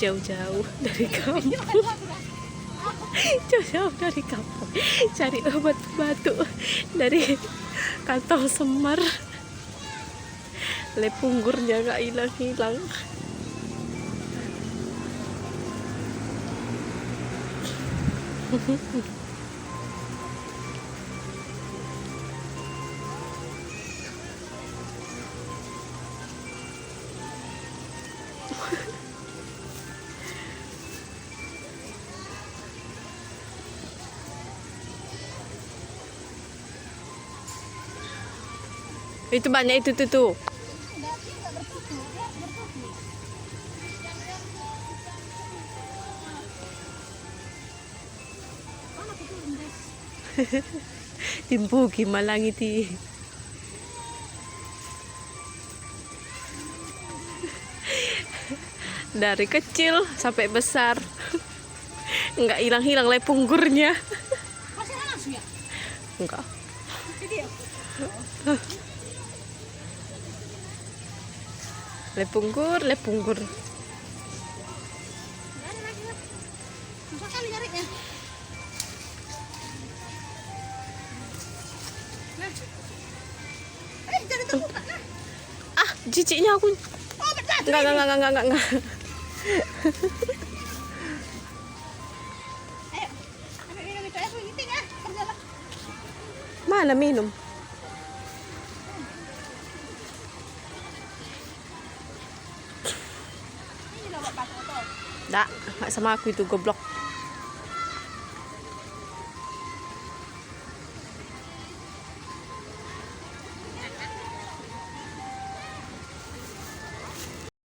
jauh-jauh dari kampung. Jauh-jauh dari kampung cari obat batuk dari kantong semar. Lepunggurnya gak hilang-hilang. Itu banyak itu tuh. Timpugi malang itu. Dari kecil sampai besar nggak hilang-hilang lepunggurnya. Enggak. Lepunggur. Ah, jijiknya aku. Enggak. Mana minum? Nggak sama aku itu goblok.